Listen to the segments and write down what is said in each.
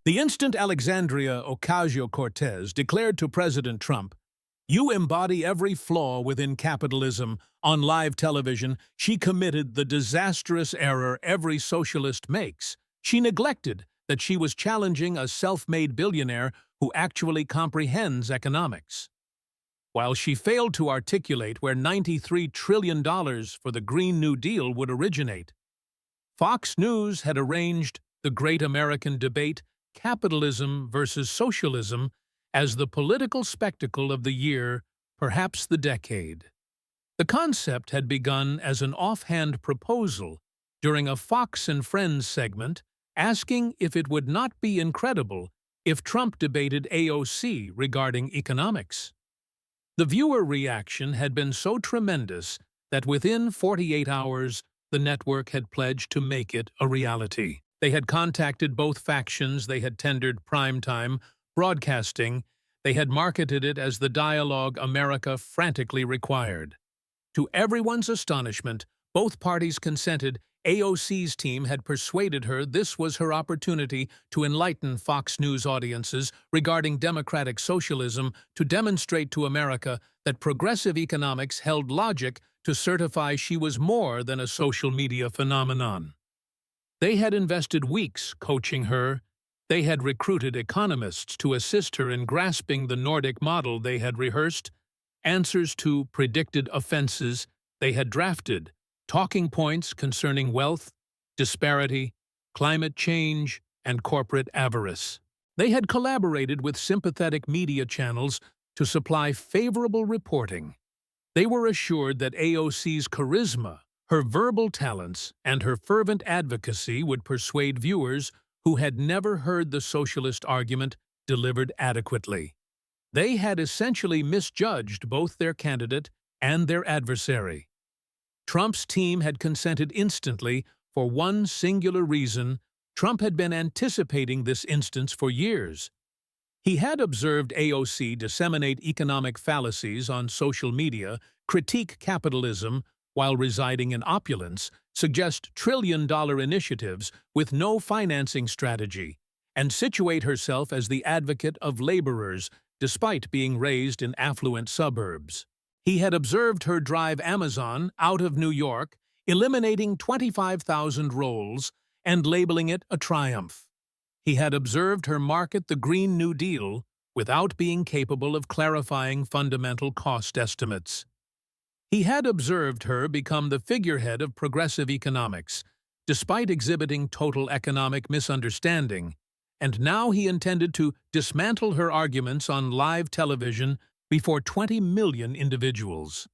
The instant Alexandria Ocasio-Cortez declared to President Trump, "You embody every flaw within capitalism," on live television, she committed the disastrous error every socialist makes. She neglected that she was challenging a self-made billionaire who actually comprehends economics. While she failed to articulate where $93 trillion for the Green New Deal would originate, Fox News had arranged the great American debate, capitalism versus socialism, as the political spectacle of the year, perhaps the decade. The concept had begun as an offhand proposal during a Fox and Friends segment, asking if it would not be incredible if Trump debated AOC regarding economics. The viewer reaction had been so tremendous that within 48 hours, the network had pledged to make it a reality. They had contacted both factions, they had tendered primetime broadcasting, they had marketed it as the dialogue America frantically required. To everyone's astonishment, both parties consented. AOC's team had persuaded her this was her opportunity to enlighten Fox News audiences regarding democratic socialism, to demonstrate to America that progressive economics held logic, to certify she was more than a social media phenomenon. They had invested weeks coaching her. They had recruited economists to assist her in grasping the Nordic model they had rehearsed, answers to predicted offenses they had drafted, talking points concerning wealth, disparity, climate change, and corporate avarice. They had collaborated with sympathetic media channels to supply favorable reporting. They were assured that AOC's charisma, her verbal talents, and her fervent advocacy would persuade viewers who had never heard the socialist argument delivered adequately. They had essentially misjudged both their candidate and their adversary. Trump's team had consented instantly for one singular reason. Trump had been anticipating this instance for years. He had observed AOC disseminate economic fallacies on social media, critique capitalism while residing in opulence, suggest trillion-dollar initiatives with no financing strategy, and situate herself as the advocate of laborers despite being raised in affluent suburbs. He had observed her drive Amazon out of New York, eliminating 25,000 roles and labeling it a triumph. He had observed her market the Green New Deal without being capable of clarifying fundamental cost estimates. He had observed her become the figurehead of progressive economics, despite exhibiting total economic misunderstanding, and now he intended to dismantle her arguments on live television before 20 million individuals.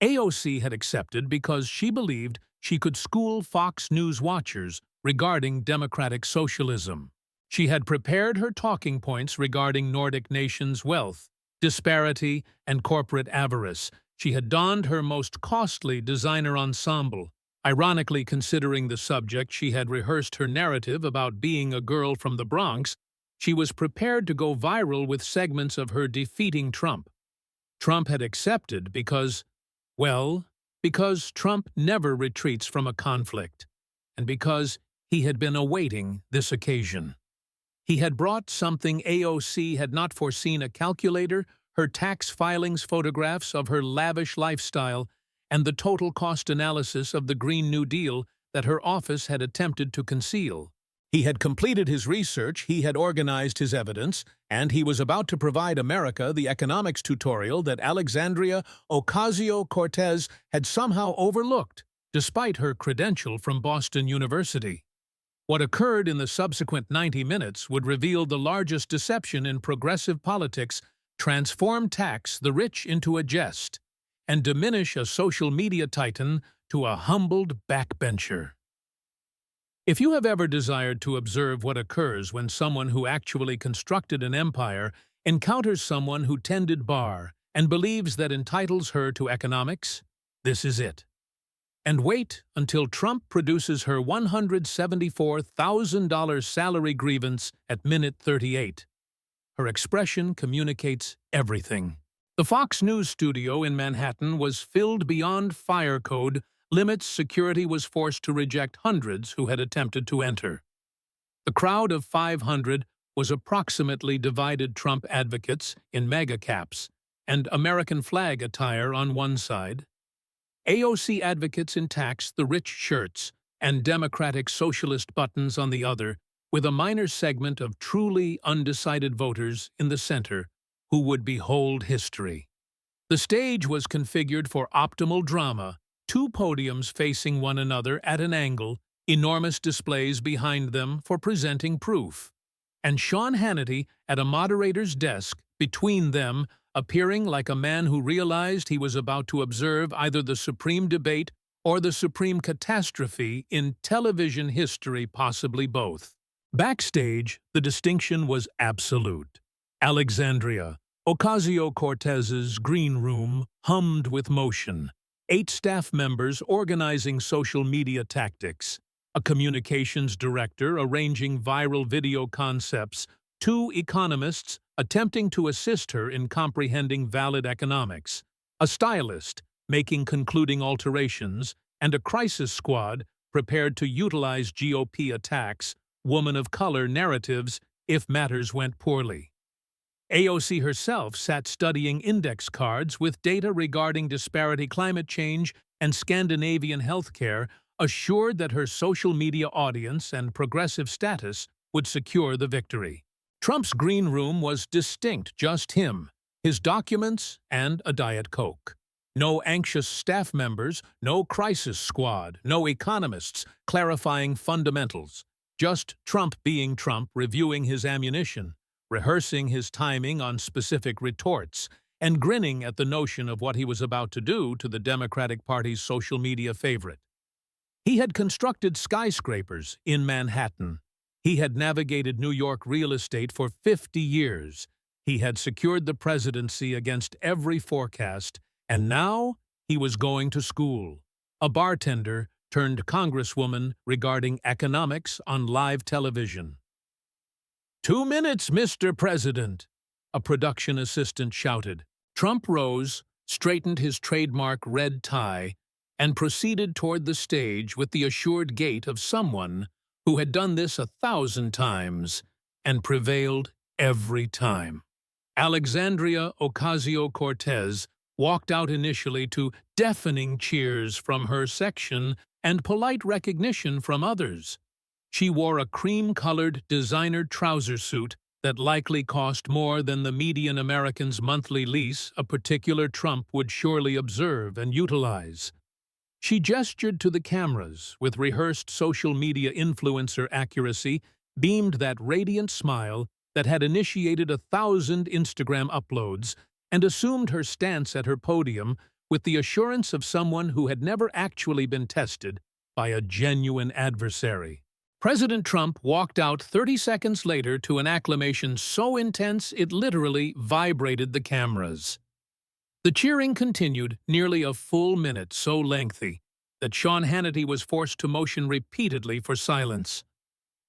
AOC had accepted because she believed she could school Fox News watchers regarding democratic socialism. She had prepared her talking points regarding Nordic nations' wealth, disparity, and corporate avarice. She had donned her most costly designer ensemble. Ironically, considering the subject, she had rehearsed her narrative about being a girl from the Bronx. She was prepared to go viral with segments of her defeating Trump. Trump had accepted because Trump never retreats from a conflict, and because he had been awaiting this occasion. He had brought something AOC had not foreseen: a calculator, her tax filings, photographs of her lavish lifestyle, and the total cost analysis of the Green New Deal that her office had attempted to conceal. He had completed his research, he had organized his evidence, and he was about to provide America the economics tutorial that Alexandria Ocasio-Cortez had somehow overlooked, despite her credential from Boston University. What occurred in the subsequent 90 minutes would reveal the largest deception in progressive politics, transform tax the rich into a jest, and diminish a social media titan to a humbled backbencher. If you have ever desired to observe what occurs when someone who actually constructed an empire encounters someone who tended bar and believes that entitles her to economics, this is it. And wait until Trump produces her $174,000 salary grievance at minute 38. Her expression communicates everything. The Fox News studio in Manhattan was filled beyond fire code limits. Security was forced to reject hundreds who had attempted to enter. The crowd of 500 was approximately divided Trump advocates in mega caps and American flag attire on one side, AOC advocates in tax the rich shirts, and Democratic Socialist buttons on the other, with a minor segment of truly undecided voters in the center who would behold history. The stage was configured for optimal drama, two podiums facing one another at an angle, enormous displays behind them for presenting proof, and Sean Hannity at a moderator's desk between them, appearing like a man who realized he was about to observe either the supreme debate or the supreme catastrophe in television history, possibly both. Backstage, the distinction was absolute. Alexandria Ocasio-Cortez's green room hummed with motion. 8 staff members organizing social media tactics, a communications director arranging viral video concepts, 2 economists attempting to assist her in comprehending valid economics, a stylist making concluding alterations, and a crisis squad prepared to utilize GOP attacks, woman of color narratives if matters went poorly. AOC herself sat studying index cards with data regarding disparity climate change and Scandinavian healthcare, assured that her social media audience and progressive status would secure the victory. Trump's green room was distinct, just him, his documents, and a Diet Coke. No anxious staff members, no crisis squad, no economists clarifying fundamentals. Just Trump being Trump, reviewing his ammunition, rehearsing his timing on specific retorts, and grinning at the notion of what he was about to do to the Democratic Party's social media favorite. He had constructed skyscrapers in Manhattan. He had navigated New York real estate for 50 years. He had secured the presidency against every forecast, and now he was going to school. A bartender turned congresswoman regarding economics on live television. 2 minutes, Mr. President, a production assistant shouted. Trump rose, straightened his trademark red tie, and proceeded toward the stage with the assured gait of someone who had done this 1,000 times and prevailed every time. Alexandria Ocasio-Cortez walked out initially to deafening cheers from her section and polite recognition from others. She wore a cream-colored designer trouser suit that likely cost more than the median American's monthly lease a particular Trump would surely observe and utilize. She gestured to the cameras with rehearsed social media influencer accuracy, beamed that radiant smile that had initiated 1,000 Instagram uploads, and assumed her stance at her podium with the assurance of someone who had never actually been tested by a genuine adversary. President Trump walked out 30 seconds later to an acclamation so intense it literally vibrated the cameras. The cheering continued nearly a full minute, so lengthy that Sean Hannity was forced to motion repeatedly for silence.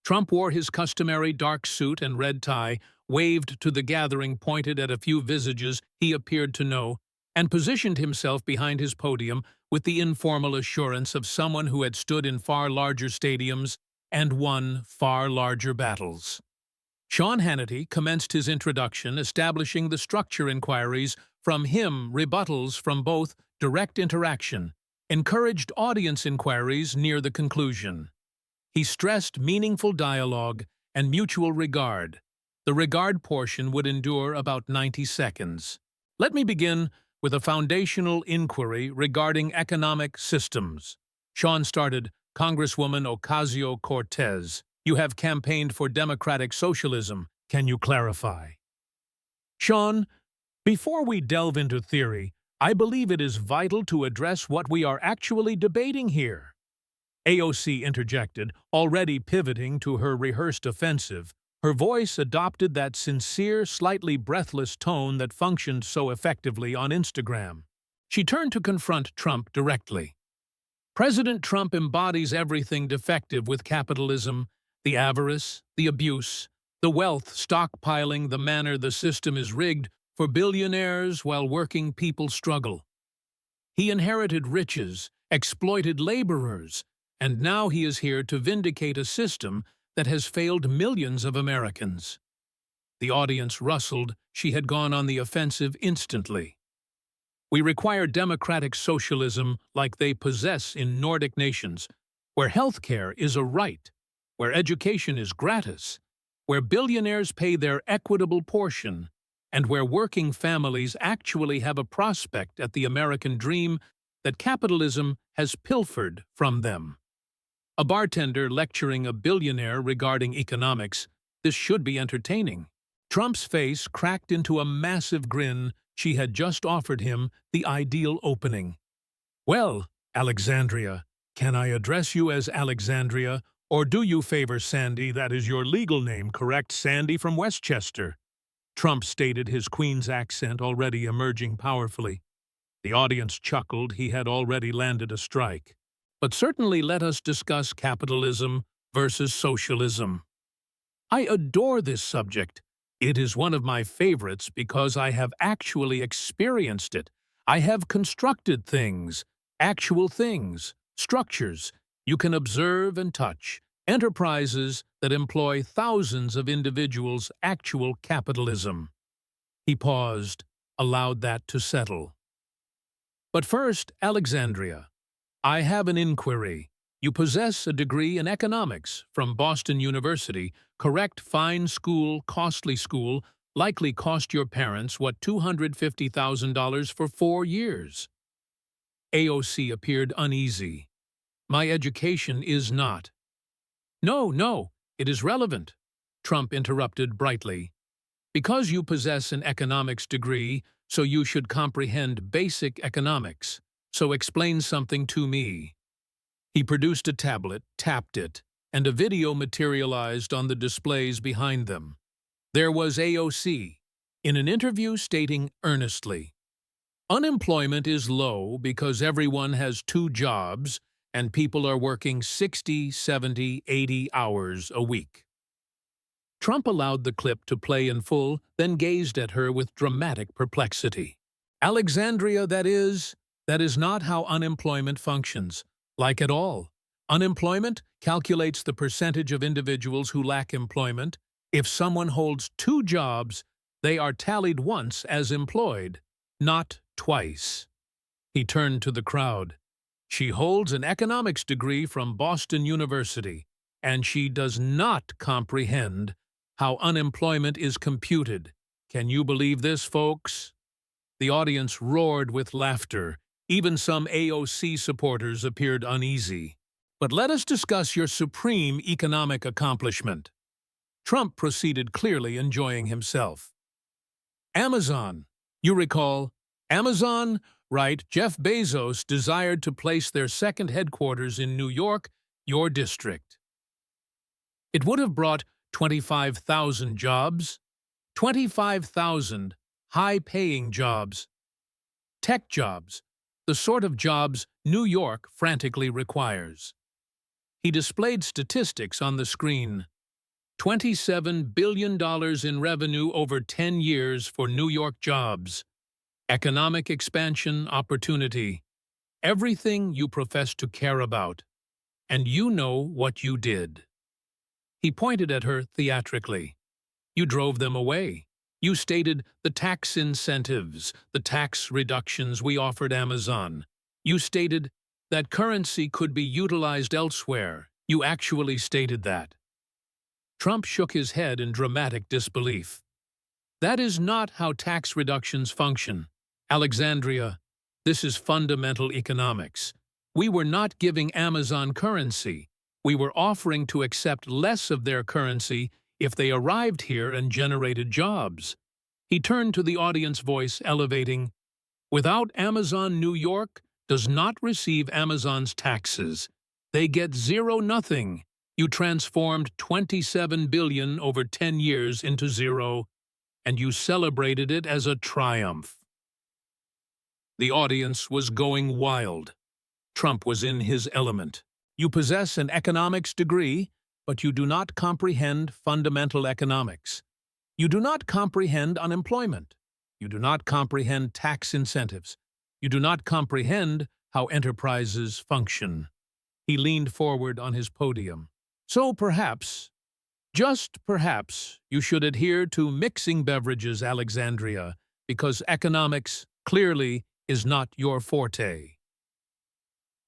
Trump wore his customary dark suit and red tie, waved to the gathering, pointed at a few visages he appeared to know, and positioned himself behind his podium with the informal assurance of someone who had stood in far larger stadiums and won far larger battles. Sean Hannity commenced his introduction, establishing the structure inquiries from him, rebuttals from both, direct interaction, encouraged audience inquiries near the conclusion. He stressed meaningful dialogue and mutual regard. The regard portion would endure about 90 seconds. Let me begin with a foundational inquiry regarding economic systems. Sean started, Congresswoman Ocasio-Cortez, you have campaigned for democratic socialism. Can you clarify? Sean, before we delve into theory, I believe it is vital to address what we are actually debating here. AOC interjected, already pivoting to her rehearsed offensive. Her voice adopted that sincere, slightly breathless tone that functioned so effectively on Instagram. She turned to confront Trump directly. President Trump embodies everything defective with capitalism: the avarice, the abuse, the wealth stockpiling, the manner the system is rigged for billionaires while working people struggle. He inherited riches, exploited laborers, and now he is here to vindicate a system that has failed millions of Americans. The audience rustled. She had gone on the offensive instantly. We require democratic socialism like they possess in Nordic nations, where healthcare is a right, where education is gratis, where billionaires pay their equitable portion, and where working families actually have a prospect at the American dream that capitalism has pilfered from them. A bartender lecturing a billionaire regarding economics, this should be entertaining. Trump's face cracked into a massive grin. She had just offered him the ideal opening. "Well, Alexandria, can I address you as Alexandria, or do you favor Sandy? That is your legal name, correct? Sandy from Westchester." Trump stated, his Queen's accent already emerging powerfully. The audience chuckled. He had already landed a strike. But certainly let us discuss capitalism versus socialism. I adore this subject. It is one of my favorites because I have actually experienced it. I have constructed things, actual things, structures you can observe and touch, enterprises that employ thousands of individuals, actual capitalism. He paused, allowed that to settle. But first, Alexandria, I have an inquiry. You possess a degree in economics from Boston University, correct? Fine school, costly school, likely cost your parents, what, $250,000 for 4 years? AOC appeared uneasy. My education is not. No, it is relevant, Trump interrupted brightly. Because you possess an economics degree, so you should comprehend basic economics. So explain something to me. He produced a tablet, tapped it, and a video materialized on the displays behind them. There was AOC, in an interview stating earnestly, "Unemployment is low because everyone has 2 jobs and people are working 60, 70, 80 hours a week." Trump allowed the clip to play in full, then gazed at her with dramatic perplexity. "Alexandria, that is not how unemployment functions. Like at all. Unemployment calculates the percentage of individuals who lack employment. If someone holds 2 jobs, they are tallied once as employed, not twice." He turned to the crowd. "She holds an economics degree from Boston University, and she does not comprehend how unemployment is computed. Can you believe this, folks?" The audience roared with laughter. Even some AOC supporters appeared uneasy. But let us discuss your supreme economic accomplishment. Trump proceeded, clearly enjoying himself. Amazon. You recall, Amazon, right? Jeff Bezos desired to place their second headquarters in New York, your district. It would have brought 25,000 jobs, 25,000 high-paying jobs, tech jobs, the sort of jobs New York frantically requires. He displayed statistics on the screen. $27 billion in revenue over 10 years for New York jobs. Economic expansion, opportunity. Everything you profess to care about. And you know what you did. He pointed at her theatrically. You drove them away. You stated the tax incentives, the tax reductions we offered Amazon. You stated that currency could be utilized elsewhere. You actually stated that. Trump shook his head in dramatic disbelief. That is not how tax reductions function. Alexandria, this is fundamental economics. We were not giving Amazon currency. We were offering to accept less of their currency if they arrived here and generated jobs. He turned to the audience, voice elevating, "Without Amazon, New York does not receive Amazon's taxes. They get 0 nothing. You transformed $27 billion over 10 years into 0, and you celebrated it as a triumph." The audience was going wild. Trump was in his element. You possess an economics degree, but you do not comprehend fundamental economics. You do not comprehend unemployment. You do not comprehend tax incentives. You do not comprehend how enterprises function. He leaned forward on his podium. So perhaps Just perhaps you should adhere to mixing beverages, Alexandria, because economics clearly is not your forte.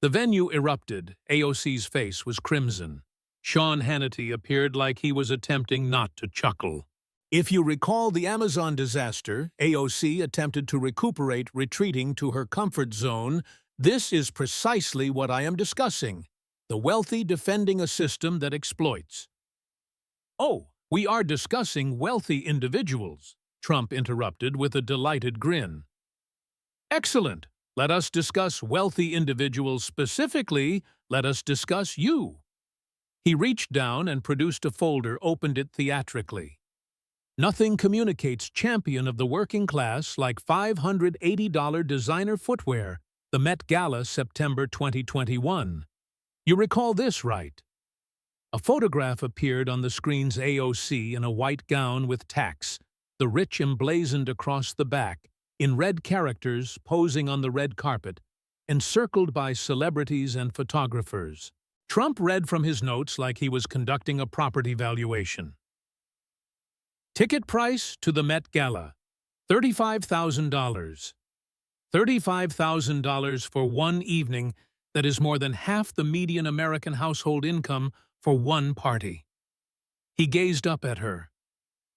The venue erupted. AOC's face was crimson. Sean Hannity appeared like he was attempting not to chuckle. If you recall the Amazon disaster, AOC attempted to recuperate, retreating to her comfort zone. This is precisely what I am discussing. The wealthy defending a system that exploits. Oh, we are discussing wealthy individuals, Trump interrupted with a delighted grin. Excellent. Let us discuss wealthy individuals specifically. Let us discuss you. He reached down and produced a folder, opened it theatrically. Nothing communicates champion of the working class like $580 designer footwear, the Met Gala, September 2021. You recall this, right? A photograph appeared on the screen's AOC in a white gown with tacks, the rich emblazoned across the back, in red characters posing on the red carpet, encircled by celebrities and photographers. Trump read from his notes like he was conducting a property valuation. Ticket price to the Met Gala, $35,000. $35,000 for one evening. That is more than half the median American household income for one party. He gazed up at her.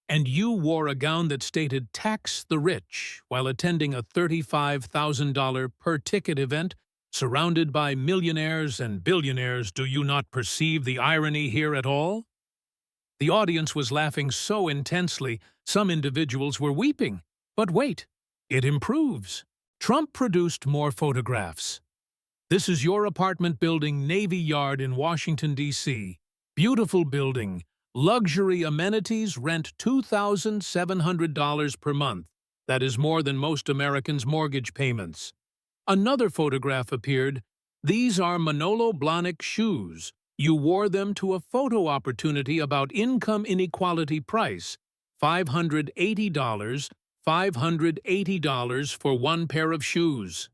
And you wore a gown that stated "Tax the Rich" while attending a $35,000 per ticket event surrounded by millionaires and billionaires. Do you not perceive the irony here at all? The audience was laughing so intensely, some individuals were weeping. But wait, it improves. Trump produced more photographs. This is your apartment building, Navy Yard in Washington, D.C. Beautiful building. Luxury amenities, rent $2,700 per month. That is more than most Americans' mortgage payments. Another photograph appeared. These are Manolo Blahnik shoes. You wore them to a photo opportunity about income inequality. Price, $580. $580 for one pair of shoes.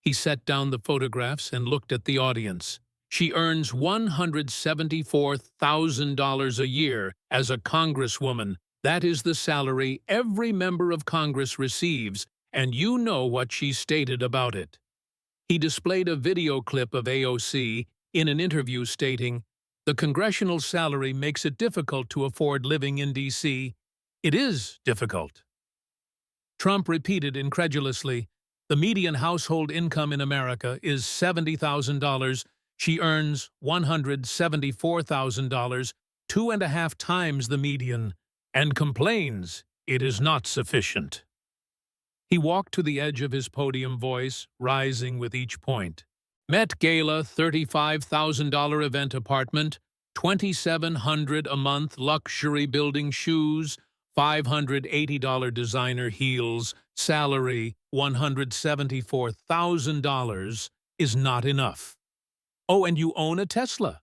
He set down the photographs and looked at the audience. She earns $174,000 a year as a congresswoman. That is the salary every member of Congress receives, and you know what she stated about it. He displayed a video clip of AOC in an interview stating, "The congressional salary makes it difficult to afford living in D.C. It is difficult." Trump repeated incredulously, "The median household income in America is $70,000. She earns $174,000, 2.5 times the median, and complains it is not sufficient." He walked to the edge of his podium, voice rising with each point. Met Gala, $35,000 event apartment, $2,700 a month luxury building shoes, $580 designer heels, salary $174,000 is not enough. Oh, and you own a Tesla,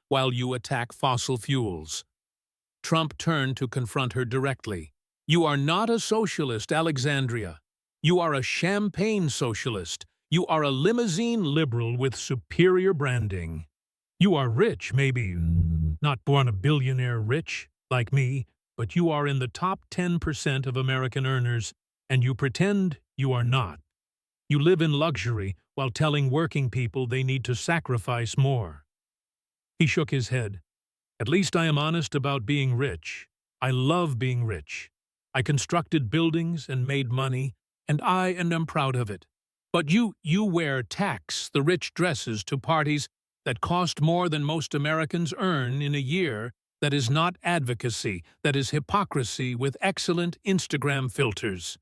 while you attack fossil fuels. Trump turned to confront her directly. You are not a socialist, Alexandria. You are a champagne socialist. You are a limousine liberal with superior branding. You are rich, maybe not born a billionaire rich, like me, but you are in the top 10% of American earners, and you pretend you are not. You live in luxury while telling working people they need to sacrifice more. He shook his head. At least I am honest about being rich. I love being rich. I constructed buildings and made money, and I am proud of it. But you wear tax the rich dresses to parties that cost more than most Americans earn in a year. That is not advocacy, that is hypocrisy with excellent Instagram filters.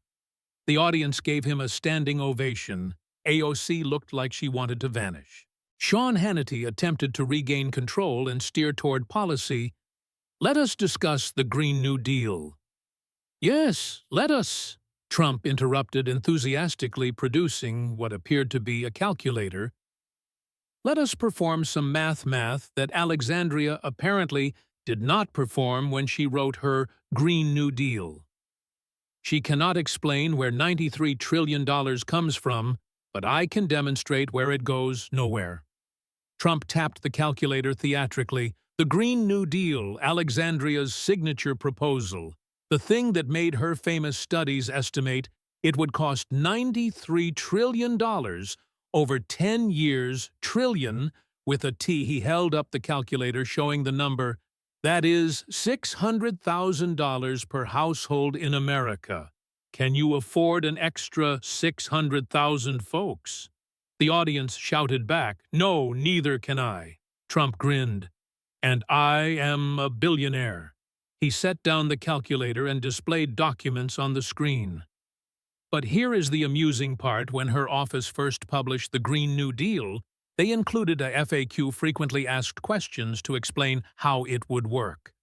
The audience gave him a standing ovation. AOC looked like she wanted to vanish. Sean Hannity attempted to regain control and steer toward policy. Let us discuss the Green New Deal. Yes, let us, Trump interrupted enthusiastically, producing what appeared to be a calculator. Let us perform some math that Alexandria apparently did not perform when she wrote her Green New Deal. She cannot explain where $93 trillion comes from, but I can demonstrate where it goes nowhere. Trump tapped the calculator theatrically, The Green New Deal, Alexandria's signature proposal, the thing that made her famous studies estimate it would cost $93 trillion over 10 years, trillion, with a T. He held up the calculator showing the number. That is $600,000 per household in America. Can you afford an extra 600,000 folks? The audience shouted back, "No, neither can I." Trump grinned. "And I am a billionaire." He set down the calculator and displayed documents on the screen. But here is the amusing part. When her office first published the Green New Deal, they included a FAQ, frequently asked questions, to explain how it would work.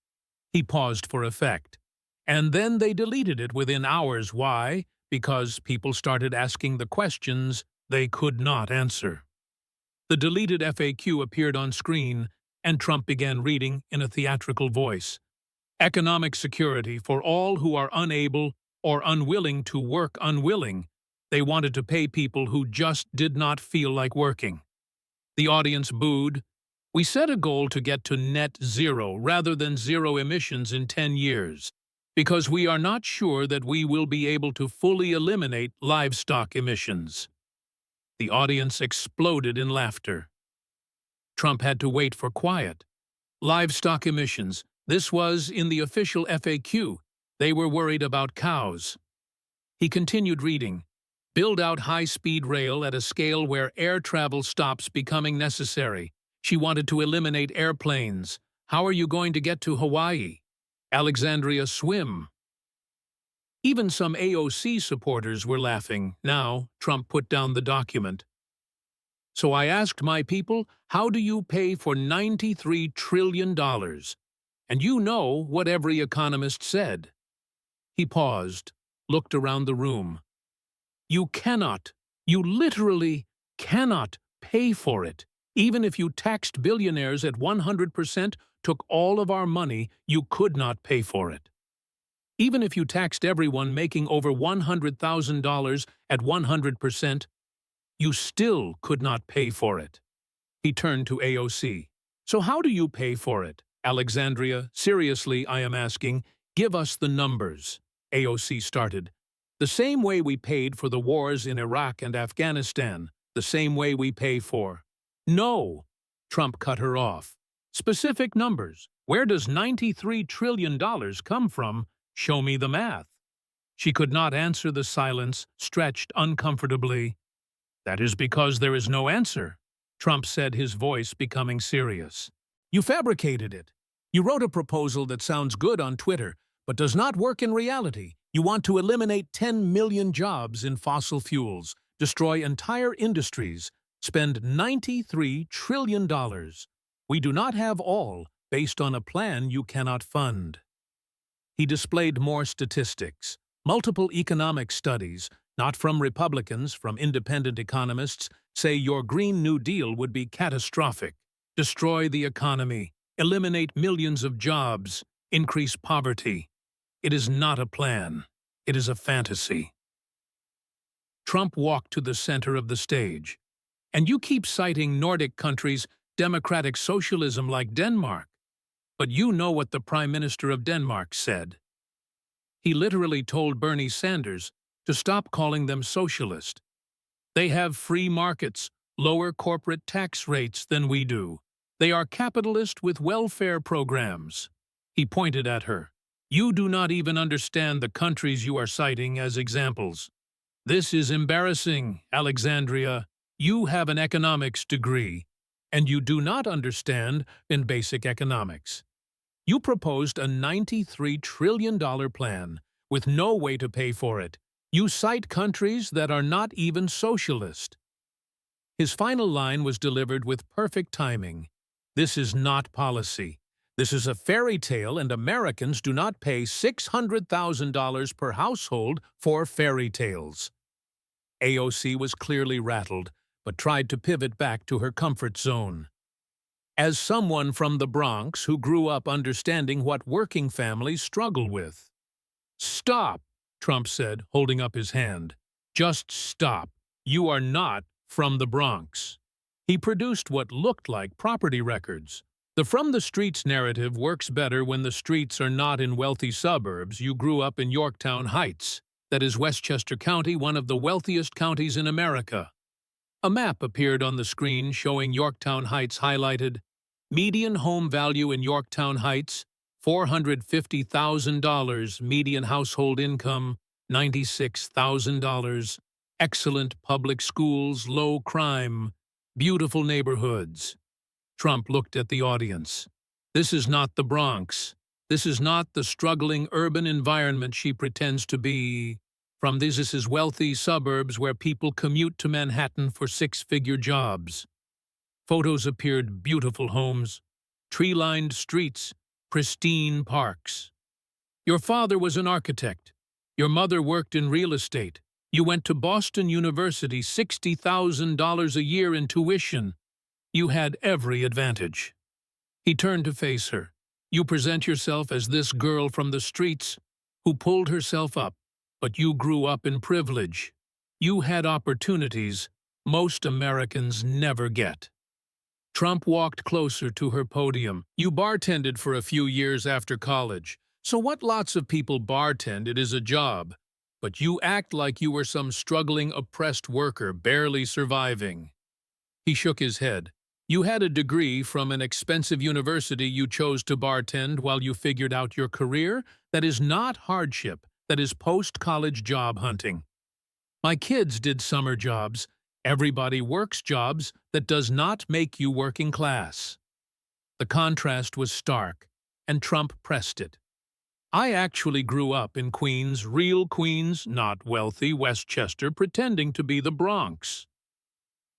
He paused for effect. And then they deleted it within hours. Why? Because people started asking the questions they could not answer. The deleted FAQ appeared on screen, and Trump began reading in a theatrical voice. Economic security for all who are unable or unwilling to work. Unwilling. They wanted to pay people who just did not feel like working. The audience booed. "We set a goal to get to net zero rather than zero emissions in 10 years, because we are not sure that we will be able to fully eliminate livestock emissions." The audience exploded in laughter. Trump had to wait for quiet. Livestock emissions. This was in the official FAQ. They were worried about cows. He continued reading. "Build out high-speed rail at a scale where air travel stops becoming necessary." She wanted to eliminate airplanes. "How are you going to get to Hawaii?" "Alexandria, swim." Even some AOC supporters were laughing. Now, Trump put down the document. "So I asked my people, how do you pay for $93 trillion? And you know what every economist said." He paused, looked around the room. "You cannot, you literally cannot pay for it. Even if you taxed billionaires at 100%, took all of our money, you could not pay for it. Even if you taxed everyone making over $100,000 at 100%, you still could not pay for it." He turned to AOC. "So how do you pay for it, Alexandria? Seriously, I am asking, give us the numbers." AOC started. "The same way we paid for the wars in Iraq and Afghanistan, the same way we pay for—" "No!" Trump cut her off. "Specific numbers. Where does $93 trillion come from? Show me the math." She could not answer. The silence stretched uncomfortably. "That is because there is no answer," Trump said, his voice becoming serious. "You fabricated it. You wrote a proposal that sounds good on Twitter, but does not work in reality. You want to eliminate 10 million jobs in fossil fuels, destroy entire industries, spend $93 trillion. We do not have all based on a plan you cannot fund." He displayed more statistics, multiple economic studies, not from Republicans, from independent economists, say your Green New Deal would be catastrophic, destroy the economy, eliminate millions of jobs, increase poverty. It is not a plan. It is a fantasy. Trump walked to the center of the stage. "And you keep citing Nordic countries, democratic socialism like Denmark. But you know what the Prime Minister of Denmark said. He literally told Bernie Sanders to stop calling them socialist. They have free markets, lower corporate tax rates than we do. They are capitalist with welfare programs." He pointed at her. "You do not even understand the countries you are citing as examples. This is embarrassing, Alexandria. You have an economics degree, and you do not understand in basic economics. You proposed a $93 trillion plan with no way to pay for it. You cite countries that are not even socialist." His final line was delivered with perfect timing. "This is not policy. This is a fairy tale, and Americans do not pay $600,000 per household for fairy tales." AOC was clearly rattled, but tried to pivot back to her comfort zone. "As someone from the Bronx who grew up understanding what working families struggle with—" "Stop," Trump said, holding up his hand. "Just stop. You are not from the Bronx." He produced what looked like property records. The from the streets narrative works better when the streets are not in wealthy suburbs. You grew up in Yorktown Heights. That is Westchester County, one of the wealthiest counties in America. A map appeared on the screen showing Yorktown Heights highlighted. Median home value in Yorktown Heights, $450,000. Median household income, $96,000. Excellent public schools, low crime, beautiful neighborhoods. Trump looked at the audience. This is not the Bronx. This is not the struggling urban environment she pretends to be. From this is wealthy suburbs where people commute to Manhattan for six-figure jobs. Photos appeared: beautiful homes, tree-lined streets, pristine parks. Your father was an architect. Your mother worked in real estate. You went to Boston University, $60,000 a year in tuition. You had every advantage. He turned to face her. You present yourself as this girl from the streets who pulled herself up, but you grew up in privilege. You had opportunities most Americans never get. Trump walked closer to her podium. You bartended for a few years after college. So what lots of people bartend, it is a job. But you act like you were some struggling, oppressed worker barely surviving. He shook his head. You had a degree from an expensive university. You chose to bartend while you figured out your career. That is not hardship. That is post-college job hunting. My kids did summer jobs. Everybody works jobs. That does not make you working class. The contrast was stark, and Trump pressed it. I actually grew up in Queens, real Queens, not wealthy Westchester, pretending to be the Bronx.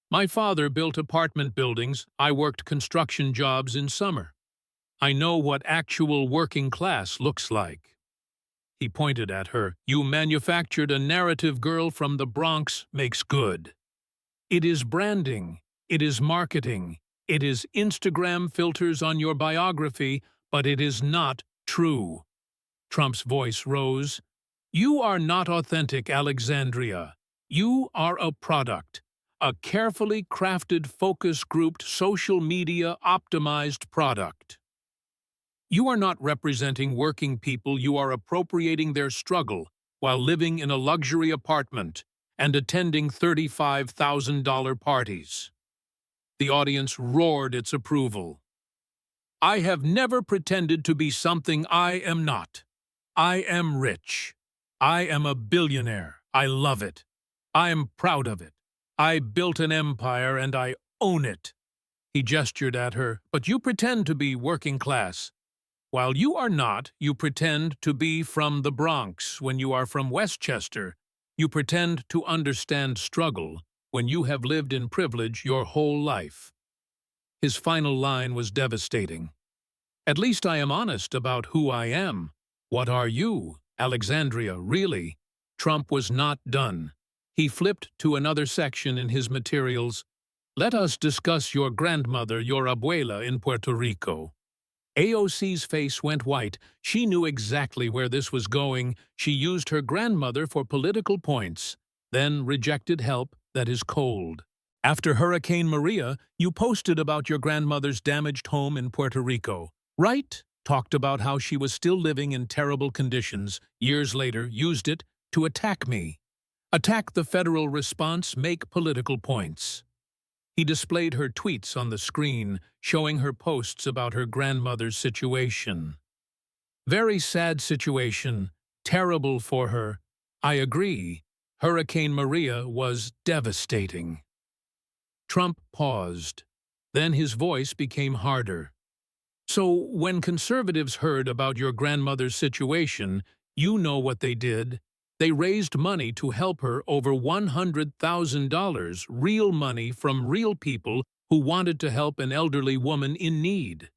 My father built apartment buildings. I worked construction jobs in summer. I know what actual working class looks like. He pointed at her. You manufactured a narrative. Girl from the Bronx makes good. It is branding. It is marketing. It is Instagram filters on your biography, but it is not true. Trump's voice rose. You are not authentic, Alexandria. You are a product. A carefully crafted, focus-grouped, social media-optimized product. You are not representing working people. You are appropriating their struggle while living in a luxury apartment and attending $35,000 parties. The audience roared its approval. I have never pretended to be something I am not. I am rich. I am a billionaire. I love it. I am proud of it. I built an empire and I own it. He gestured at her. But you pretend to be working class. While you are not, you pretend to be from the Bronx. When you are from Westchester, you pretend to understand struggle when you have lived in privilege your whole life. His final line was devastating. At least I am honest about who I am. What are you, Alexandria, really? Trump was not done. He flipped to another section in his materials. Let us discuss your grandmother, your abuela in Puerto Rico. AOC's face went white. She knew exactly where this was going. She used her grandmother for political points, then rejected help that is cold. After Hurricane Maria, you posted about your grandmother's damaged home in Puerto Rico, right? Talked about how she was still living in terrible conditions. Years later, used it to attack me. Attack the federal response, make political points. He displayed her tweets on the screen, showing her posts about her grandmother's situation. Very sad situation, terrible for her. I agree. Hurricane Maria was devastating. Trump paused. Then his voice became harder. So when conservatives heard about your grandmother's situation, you know what they did. They raised money to help her, over $100,000, real money from real people who wanted to help an elderly woman in need.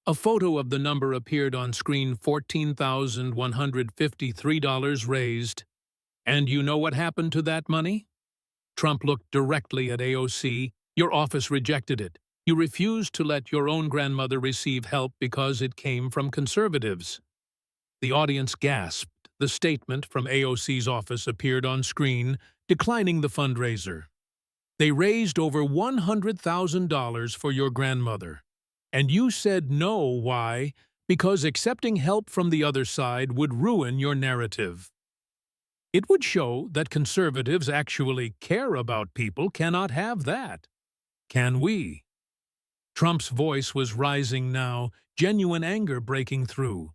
A photo of the number appeared on screen: $14,153 raised. And you know what happened to that money? Trump looked directly at AOC. Your office rejected it. You refused to let your own grandmother receive help because it came from conservatives. The audience gasped. The statement from AOC's office appeared on screen, declining the fundraiser. They raised over $100,000 for your grandmother. And you said no, why? Because accepting help from the other side would ruin your narrative. It would show that conservatives actually care about people cannot have that. Can we? Trump's voice was rising now, genuine anger breaking through.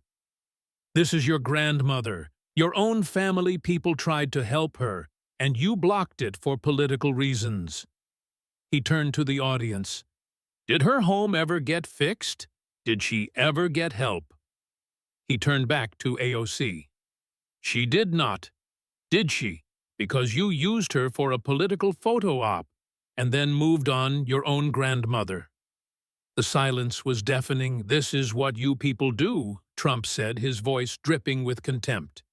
This is your grandmother. Your own family people tried to help her, and you blocked it for political reasons. He turned to the audience. Did her home ever get fixed? Did she ever get help? He turned back to AOC. She did not. Did she? Because you used her for a political photo op, and then moved on your own grandmother. The silence was deafening. This is what you people do, Trump said, his voice dripping with contempt.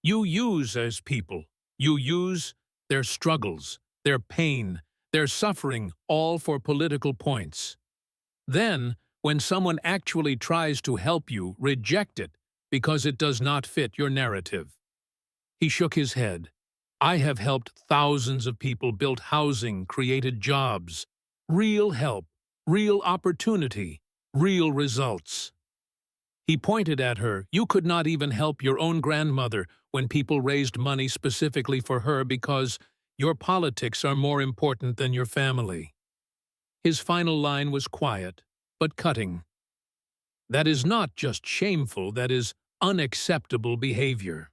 You use as people. You use their struggles, their pain, their suffering, all for political points. Then, when someone actually tries to help you, reject it because it does not fit your narrative. He shook his head. I have helped thousands of people build housing, created jobs. Real help, real opportunity, real results. He pointed at her. You could not even help your own grandmother when people raised money specifically for her because your politics are more important than your family. His final line was quiet, but cutting. That is not just shameful, that is unacceptable behavior.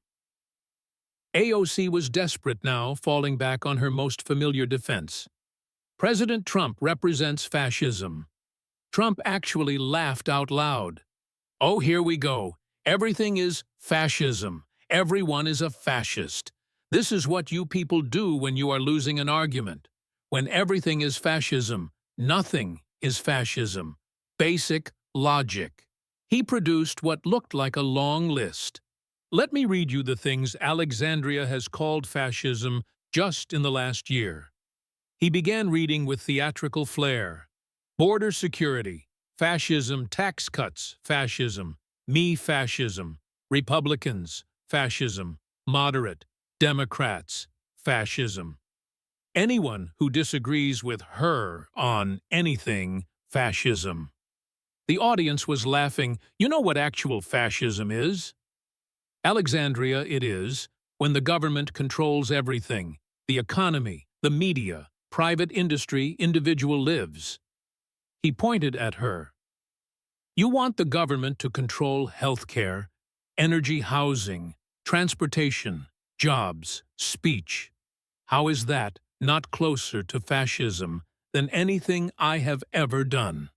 AOC was desperate now, falling back on her most familiar defense. President Trump represents fascism. Trump actually laughed out loud. Oh, here we go. Everything is fascism. Everyone is a fascist. This is what you people do when you are losing an argument. When everything is fascism, nothing is fascism. Basic logic. He produced what looked like a long list. Let me read you the things Alexandria has called fascism just in the last year. He began reading with theatrical flair. Border security, fascism, tax cuts, fascism, me fascism, Republicans, fascism, moderate, Democrats, fascism. Anyone who disagrees with her on anything, fascism. The audience was laughing. You know what actual fascism is? Alexandria, it is when the government controls everything, the economy, the media, private industry, individual lives. He pointed at her. You want the government to control healthcare, energy, housing, transportation, jobs, speech. How is that not closer to fascism than anything I have ever done?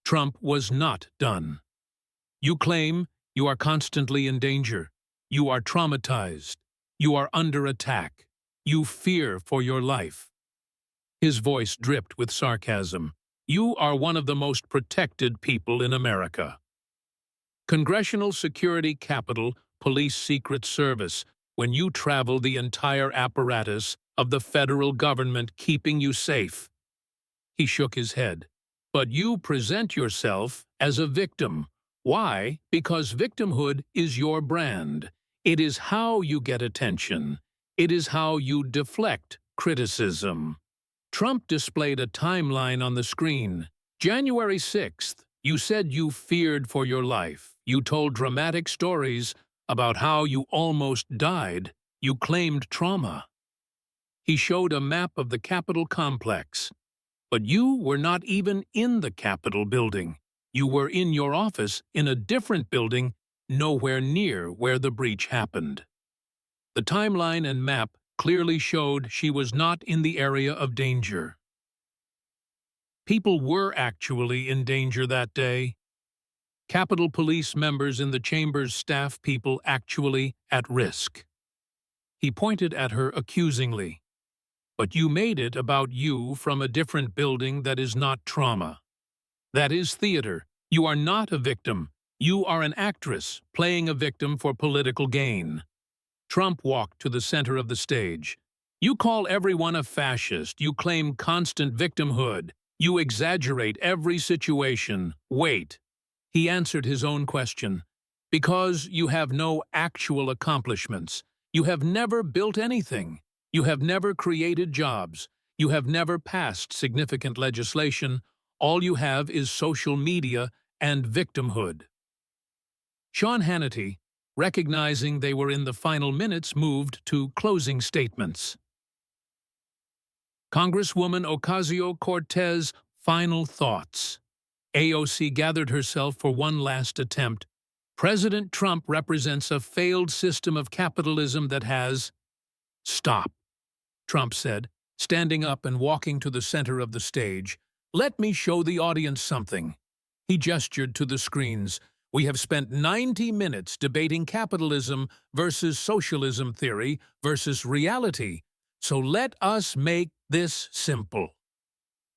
Trump was not done. You claim you are constantly in danger. You are traumatized. You are under attack. You fear for your life. His voice dripped with sarcasm. You are one of the most protected people in America. Congressional Security Capital, Police Secret Service, when you travel the entire apparatus of the federal government keeping you safe. He shook his head. But you present yourself as a victim. Why? Because victimhood is your brand. It is how you get attention. It is how you deflect criticism. Trump displayed a timeline on the screen. January 6th, you said you feared for your life. You told dramatic stories about how you almost died. You claimed trauma. He showed a map of the Capitol complex. But you were not even in the Capitol building. You were in your office in a different building, nowhere near where the breach happened. The timeline and map clearly showed she was not in the area of danger. People were actually in danger that day. Capitol Police members in the chamber's staff, people actually at risk. He pointed at her accusingly. But you made it about you from a different building that is not trauma. That is theater. You are not a victim. You are an actress playing a victim for political gain. Trump walked to the center of the stage. You call everyone a fascist. You claim constant victimhood. You exaggerate every situation. Wait. He answered his own question. Because you have no actual accomplishments. You have never built anything. You have never created jobs. You have never passed significant legislation. All you have is social media and victimhood. Sean Hannity, recognizing they were in the final minutes, moved to closing statements. Congresswoman Ocasio-Cortez, final thoughts. AOC gathered herself for one last attempt. President Trump represents a failed system of capitalism that has stop, Trump said, standing up and walking to the center of the stage. Let me show the audience something. He gestured to the screens. We have spent 90 minutes debating capitalism versus socialism theory versus reality. So let us make this simple.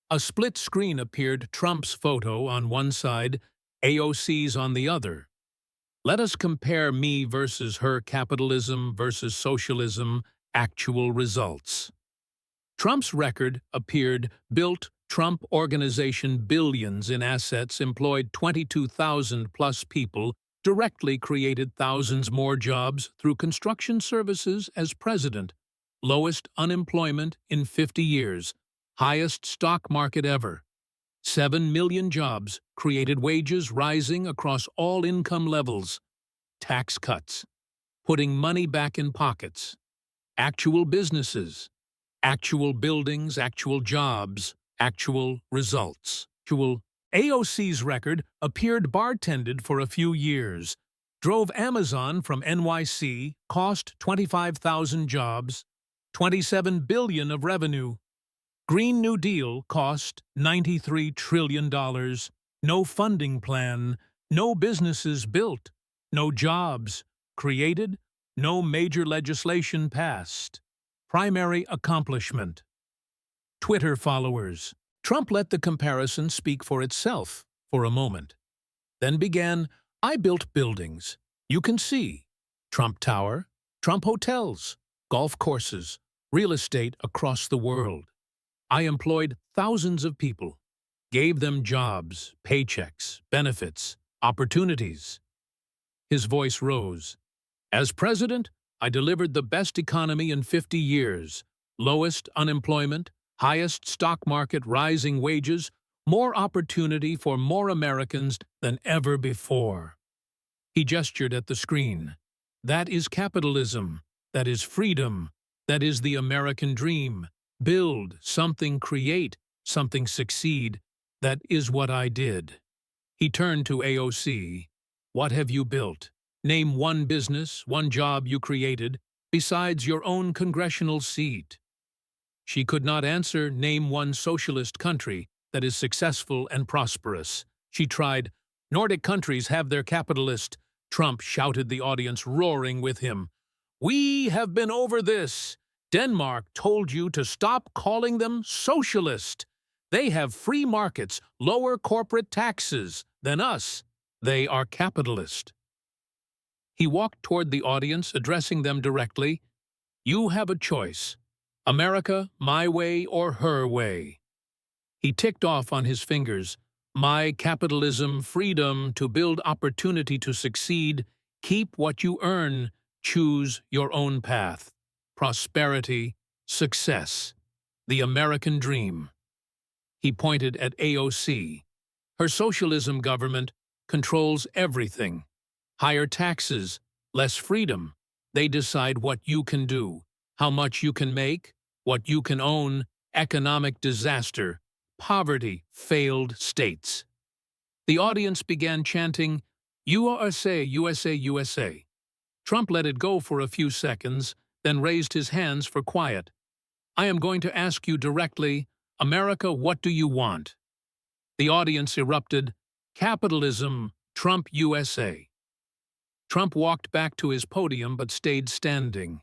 A split screen appeared, Trump's photo on one side, AOC's on the other. Let us compare me versus her, capitalism versus socialism, actual results. Trump's record appeared, built Trump Organization billions in assets, employed 22,000 plus people, directly created thousands more jobs through construction services as president, lowest unemployment in 50 years, highest stock market ever, 7 million jobs, created wages rising across all income levels, tax cuts, putting money back in pockets, actual businesses, actual buildings, actual jobs, actual results. AOC's record appeared, bartended for a few years, drove Amazon from NYC, cost 25,000 jobs, $27 billion of revenue. Green New Deal cost $93 trillion, no funding plan, no businesses built, no jobs created, no major legislation passed. Primary accomplishment. Twitter followers. Trump let the comparison speak for itself for a moment. Then began, I built buildings. You can see. Trump Tower, Trump hotels, golf courses, real estate across the world. I employed thousands of people, gave them jobs, paychecks, benefits, opportunities. His voice rose. As president, I delivered the best economy in 50 years, lowest unemployment, highest stock market, rising wages, more opportunity for more Americans than ever before. He gestured at the screen. That is capitalism. That is freedom. That is the American dream. Build something, create something, succeed. That is what I did. He turned to AOC. What have you built? Name one business, one job you created, besides your own congressional seat. She could not answer. Name one socialist country that is successful and prosperous. She tried. Nordic countries have their capitalist. Trump shouted, the audience roaring with him. We have been over this. Denmark told you to stop calling them socialist. They have free markets, lower corporate taxes than us. They are capitalist. He walked toward the audience, addressing them directly. You have a choice. America, my way or her way. He ticked off on his fingers. My capitalism, freedom to build opportunity to succeed, keep what you earn, choose your own path. Prosperity, success, the American dream. He pointed at AOC. Her socialism government controls everything. Higher taxes, less freedom. They decide what you can do, how much you can make, what you can own, economic disaster, poverty, failed states. The audience began chanting, USA, USA, USA. Trump let it go for a few seconds, then raised his hands for quiet. I am going to ask you directly, America, what do you want? The audience erupted, capitalism, Trump USA. Trump walked back to his podium but stayed standing.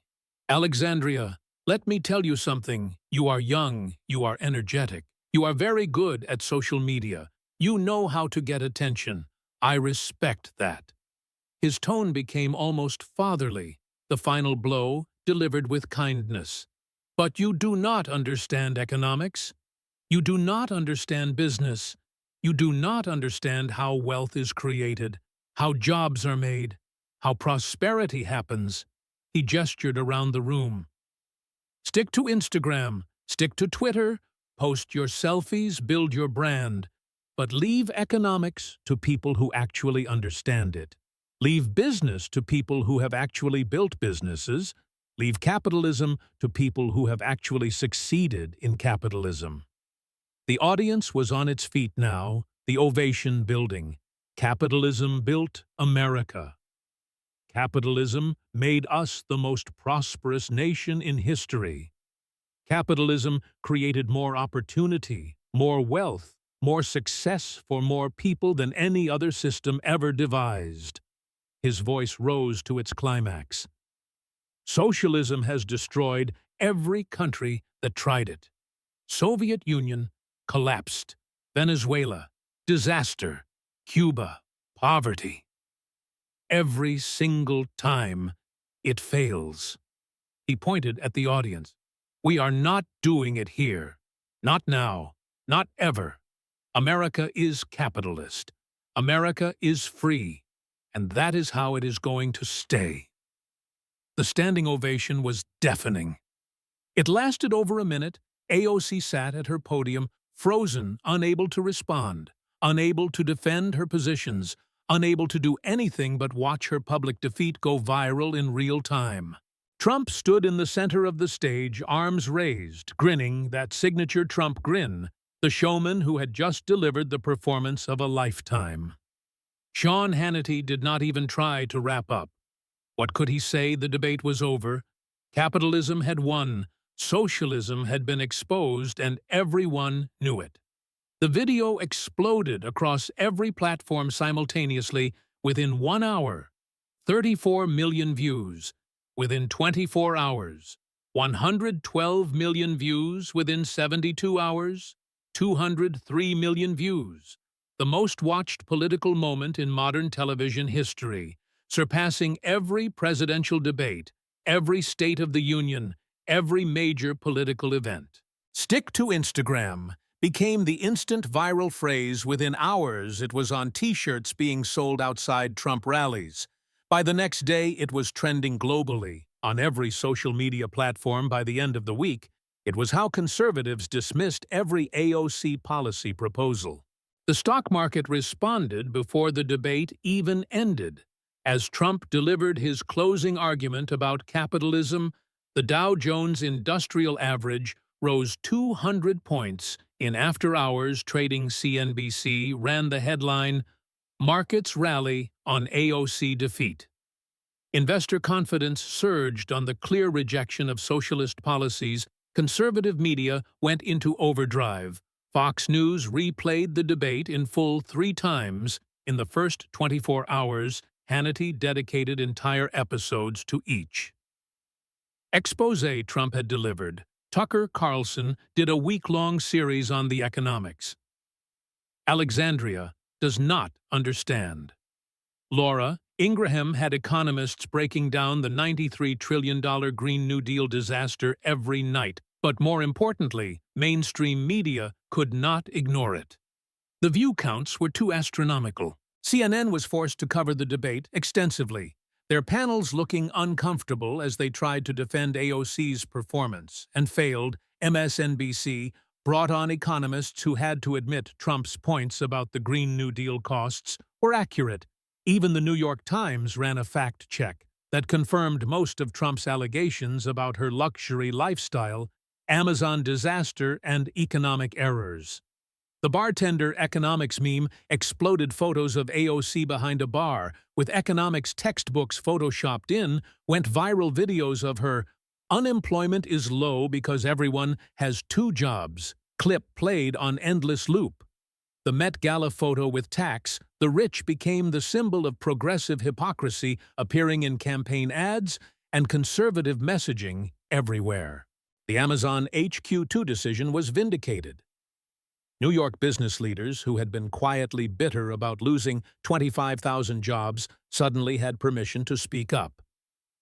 Alexandria, let me tell you something. You are young, you are energetic, you are very good at social media. You know how to get attention. I respect that. His tone became almost fatherly, the final blow delivered with kindness. But you do not understand economics. You do not understand business. You do not understand how wealth is created, how jobs are made, how prosperity happens. He gestured around the room. Stick to Instagram, stick to Twitter, post your selfies, build your brand. But leave economics to people who actually understand it. Leave business to people who have actually built businesses. Leave capitalism to people who have actually succeeded in capitalism. The audience was on its feet now, the ovation building. Capitalism built America. Capitalism made us the most prosperous nation in history. Capitalism created more opportunity, more wealth, more success for more people than any other system ever devised. His voice rose to its climax. Socialism has destroyed every country that tried it. Soviet Union collapsed. Venezuela, disaster. Cuba, poverty. Every single time, it fails. He pointed at the audience. We are not doing it here. Not now. Not ever. America is capitalist. America is free. And that is how it is going to stay. The standing ovation was deafening. It lasted over a minute. AOC sat at her podium, frozen, unable to respond, unable to defend her positions, unable to do anything but watch her public defeat go viral in real time. Trump stood in the center of the stage, arms raised, grinning, that signature Trump grin, the showman who had just delivered the performance of a lifetime. Sean Hannity did not even try to wrap up. What could he say? The debate was over. Capitalism had won. Socialism had been exposed, and everyone knew it. The video exploded across every platform simultaneously within 1 hour. 34 million views. Within 24 hours. 112 million views within 72 hours. 203 million views. The most watched political moment in modern television history, surpassing every presidential debate, every State of the Union, every major political event. Stick to Instagram became the instant viral phrase. Within hours, it was on T-shirts being sold outside Trump rallies. By the next day, it was trending globally, on every social media platform. By the end of the week, it was how conservatives dismissed every AOC policy proposal. The stock market responded before the debate even ended. As Trump delivered his closing argument about capitalism, the Dow Jones Industrial Average rose 200 points in after-hours trading. CNBC ran the headline, "Markets Rally on AOC Defeat." Investor confidence surged on the clear rejection of socialist policies. Conservative media went into overdrive. Fox News replayed the debate in full 3 times. In the first 24 hours, Hannity dedicated entire episodes to each exposé Trump had delivered. Tucker Carlson did a week-long series on the economics. Alexandria does not understand. Laura Ingraham had economists breaking down the $93 trillion Green New Deal disaster every night. But more importantly, mainstream media could not ignore it. The view counts were too astronomical. CNN was forced to cover the debate extensively, their panels looking uncomfortable as they tried to defend AOC's performance, and failed. MSNBC brought on economists who had to admit Trump's points about the Green New Deal costs were accurate. Even the New York Times ran a fact check that confirmed most of Trump's allegations about her luxury lifestyle, Amazon disaster, and economic errors. The bartender economics meme exploded. Photos of AOC behind a bar, with economics textbooks photoshopped in, went viral. Videos of her "Unemployment is low because everyone has 2 jobs" clip played on endless loop. The Met Gala photo with tax, the rich, became the symbol of progressive hypocrisy, appearing in campaign ads and conservative messaging everywhere. The Amazon HQ2 decision was vindicated. New York business leaders who had been quietly bitter about losing 25,000 jobs suddenly had permission to speak up.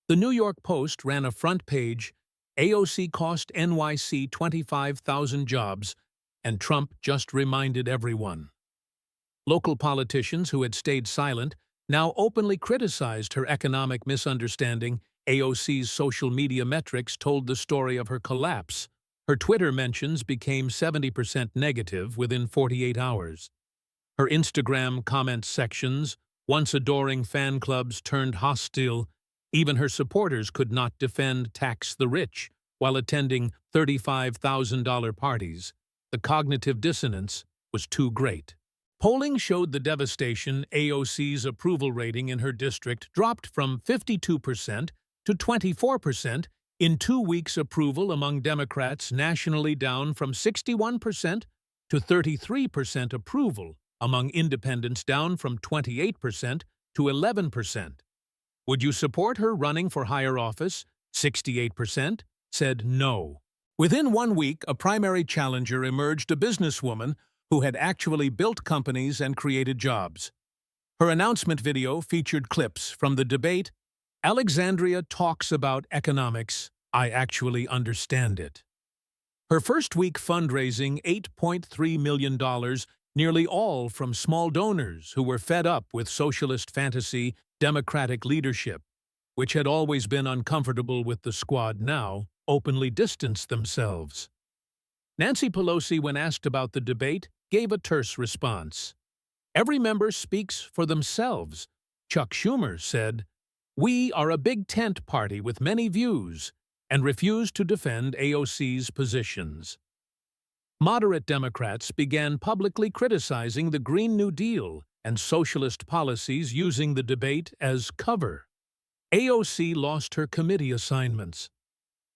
The New York Post ran a front page, "AOC cost NYC 25,000 jobs," and Trump just reminded everyone. Local politicians who had stayed silent now openly criticized her economic misunderstanding. AOC's social media metrics told the story of her collapse. Her Twitter mentions became 70% negative within 48 hours. Her Instagram comment sections, once adoring fan clubs, turned hostile. Even her supporters could not defend tax the rich while attending $35,000 parties. The cognitive dissonance was too great. Polling showed the devastation. AOC's approval rating in her district dropped from 52% to 24% in 2 weeks. Approval among Democrats nationally down from 61% to 33%. Approval among independents down from 28% to 11%. Would you support her running for higher office? 68% said no. Within 1 week, a primary challenger emerged, a businesswoman who had actually built companies and created jobs. Her announcement video featured clips from the debate. Alexandria talks about economics. I actually understand it. Her first week fundraising, $8.3 million, nearly all from small donors who were fed up with socialist fantasy. Democratic leadership, which had always been uncomfortable with the squad, now openly distanced themselves. Nancy Pelosi, when asked about the debate, gave a terse response. Every member speaks for themselves. Chuck Schumer said, "We are a big tent party with many views," and refused to defend AOC's positions. Moderate Democrats began publicly criticizing the Green New Deal and socialist policies, using the debate as cover. AOC lost her committee assignments.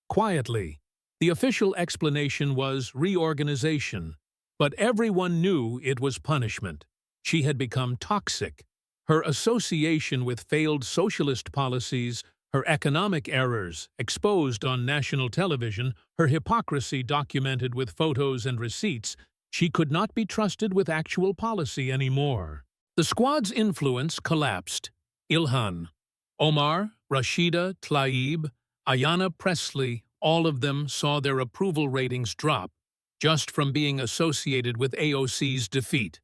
Quietly, the official explanation was reorganization, but everyone knew it was punishment. She had become toxic. Her association with failed socialist policies, her economic errors exposed on national television, her hypocrisy documented with photos and receipts. She could not be trusted with actual policy anymore. The squad's influence collapsed. Ilhan Omar, Rashida Tlaib, Ayanna Pressley, all of them saw their approval ratings drop just from being associated with AOC's defeat.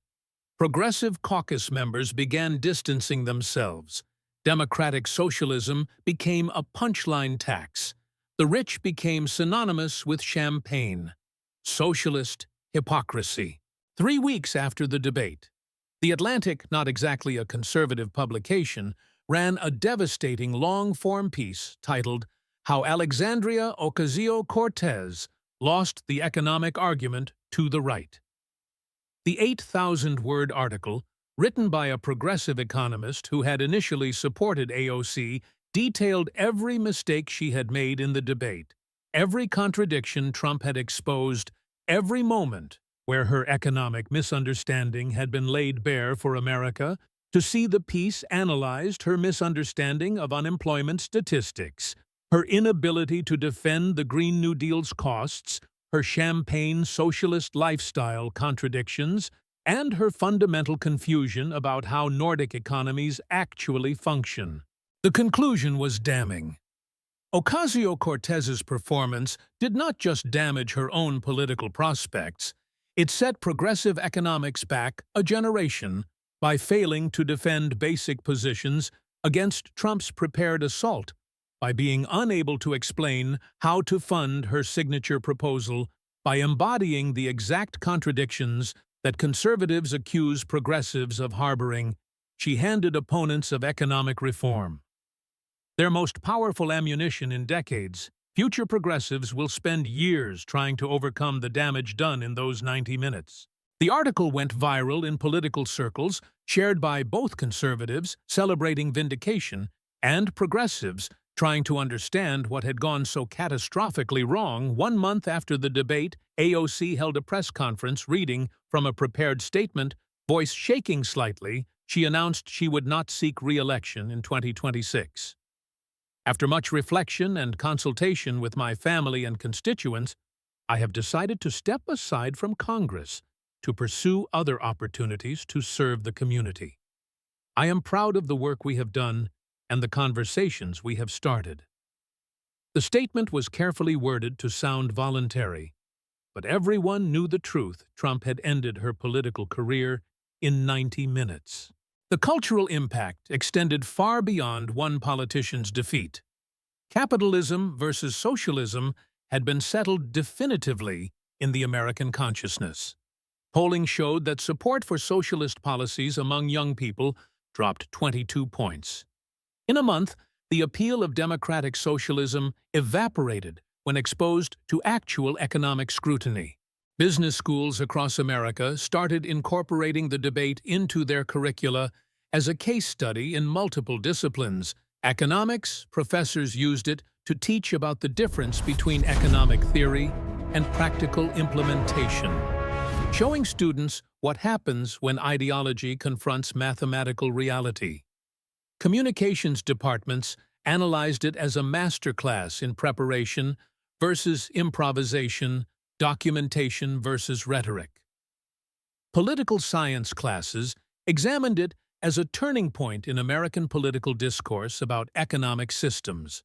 Progressive caucus members began distancing themselves. Democratic socialism became a punchline tax. The rich became synonymous with champagne. Socialist hypocrisy. 3 weeks after the debate, The Atlantic, not exactly a conservative publication, ran a devastating long-form piece titled "How Alexandria Ocasio-Cortez Lost the Economic Argument to the Right." The 8,000-word article, written by a progressive economist who had initially supported AOC, detailed every mistake she had made in the debate, every contradiction Trump had exposed, every moment where her economic misunderstanding had been laid bare for America. To see the piece analyzed her misunderstanding of unemployment statistics, her inability to defend the Green New Deal's costs, her champagne socialist lifestyle contradictions, and her fundamental confusion about how Nordic economies actually function. The conclusion was damning. Ocasio-Cortez's performance did not just damage her own political prospects, it set progressive economics back a generation by failing to defend basic positions against Trump's prepared assault, by being unable to explain how to fund her signature proposal, by embodying the exact contradictions that conservatives accuse progressives of harboring. She handed opponents of economic reform their most powerful ammunition in decades. Future progressives will spend years trying to overcome the damage done in those 90 minutes. The article went viral in political circles, shared by both conservatives celebrating vindication and progressives trying to understand what had gone so catastrophically wrong. 1 month after the debate, AOC held a press conference. Reading from a prepared statement, voice shaking slightly, she announced she would not seek re-election in 2026. After much reflection and consultation with my family and constituents, I have decided to step aside from Congress to pursue other opportunities to serve the community. I am proud of the work we have done and the conversations we have started. The statement was carefully worded to sound voluntary, but everyone knew the truth. Trump had ended her political career in 90 minutes. The cultural impact extended far beyond one politician's defeat. Capitalism versus socialism had been settled definitively in the American consciousness. Polling showed that support for socialist policies among young people dropped 22 points. In a month, the appeal of democratic socialism evaporated when exposed to actual economic scrutiny. Business schools across America started incorporating the debate into their curricula as a case study in multiple disciplines. Economics, professors used it to teach about the difference between economic theory and practical implementation, showing students what happens when ideology confronts mathematical reality. Communications departments analyzed it as a masterclass in preparation versus improvisation, documentation versus rhetoric. Political science classes examined it as a turning point in American political discourse about economic systems.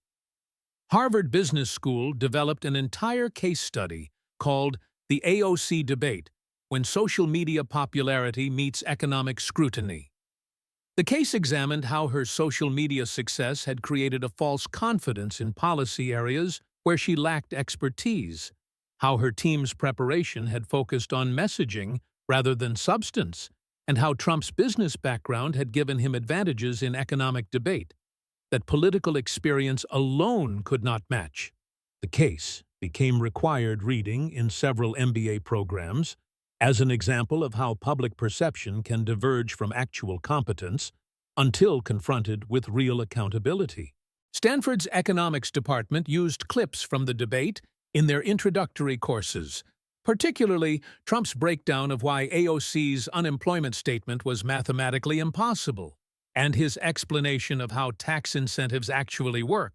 Harvard Business School developed an entire case study called the AOC debate, when social media popularity meets economic scrutiny. The case examined how her social media success had created a false confidence in policy areas where she lacked expertise, how her team's preparation had focused on messaging rather than substance, and how Trump's business background had given him advantages in economic debate that political experience alone could not match. The case became required reading in several MBA programs, as an example of how public perception can diverge from actual competence until confronted with real accountability. Stanford's economics department used clips from the debate in their introductory courses, particularly Trump's breakdown of why AOC's unemployment statement was mathematically impossible, and his explanation of how tax incentives actually work.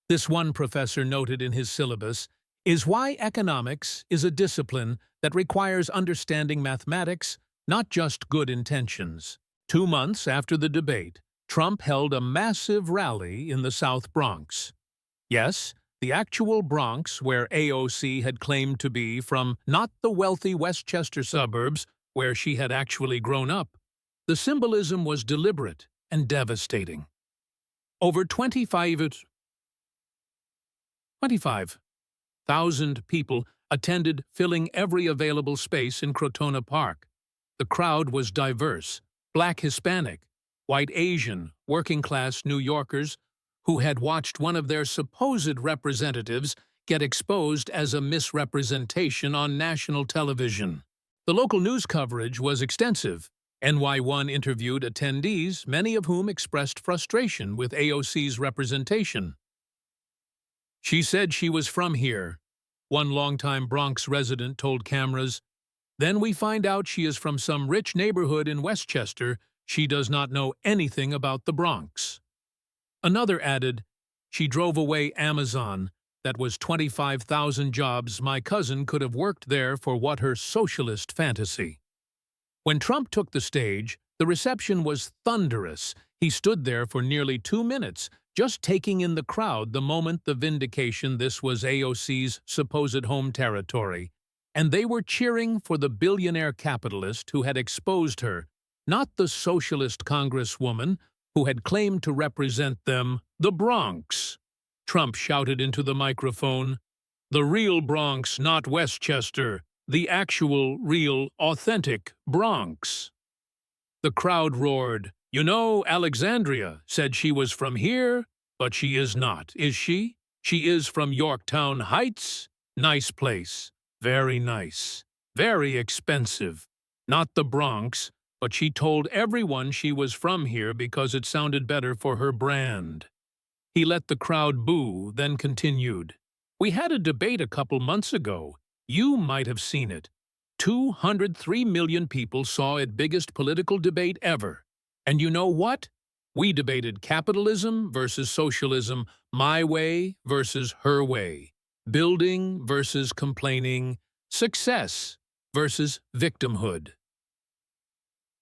This one professor noted in his syllabus is why economics is a discipline that requires understanding mathematics, not just good intentions. 2 months after the debate, Trump held a massive rally in the South Bronx. Yes, the actual Bronx where AOC had claimed to be from, not the wealthy Westchester suburbs where she had actually grown up. The symbolism was deliberate and devastating. Over 25,000 people attended, filling every available space in Crotona Park. The crowd was diverse: Black, Hispanic, white, Asian, working-class New Yorkers who had watched one of their supposed representatives get exposed as a misrepresentation on national television. The local news coverage was extensive. NY1 interviewed attendees, many of whom expressed frustration with AOC's representation. "She said she was from here," one longtime Bronx resident told cameras. "Then we find out she is from some rich neighborhood in Westchester. She does not know anything about the Bronx." Another added, "She drove away Amazon. That was 25,000 jobs. My cousin could have worked there for what her socialist fantasy." When Trump took the stage, the reception was thunderous. He stood there for nearly 2 minutes, just taking in the crowd the moment the vindication this was AOC's supposed home territory, and they were cheering for the billionaire capitalist who had exposed her, not the socialist congresswoman who had claimed to represent them, the Bronx. Trump shouted into the microphone, "The real Bronx, not Westchester. The actual, real, authentic Bronx." The crowd roared, "You know, Alexandria said she was from here, but she is not, is she? She is from Yorktown Heights. Nice place. Very nice. Very expensive. Not the Bronx, but she told everyone she was from here because it sounded better for her brand." He let the crowd boo, then continued, "We had a debate a couple months ago. You might have seen it. 203 million people saw it, biggest political debate ever. And you know what? We debated capitalism versus socialism, my way versus her way, building versus complaining, success versus victimhood."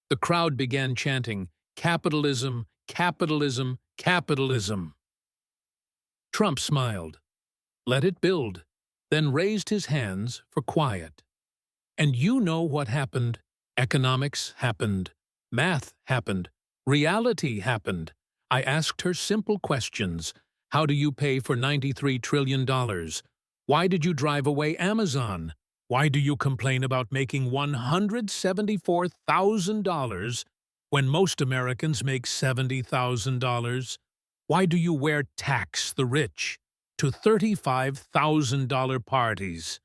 The crowd began chanting, "Capitalism, capitalism, capitalism." Trump smiled, let it build, then raised his hands for quiet. And you know what happened. Economics happened. Math happened. Reality happened. I asked her simple questions. How do you pay for $93 trillion? Why did you drive away Amazon? Why do you complain about making $174,000 when most Americans make $70,000? Why do you tax the rich to $35,000 parties?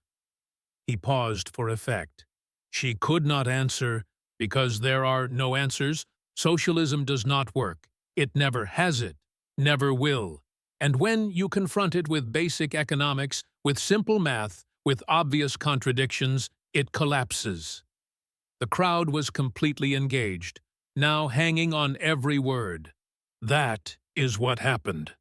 He paused for effect. She could not answer because there are no answers. Socialism does not work. It never has it, never will. And when you confront it with basic economics, with simple math, with obvious contradictions, it collapses. The crowd was completely engaged, now hanging on every word. That is what happened.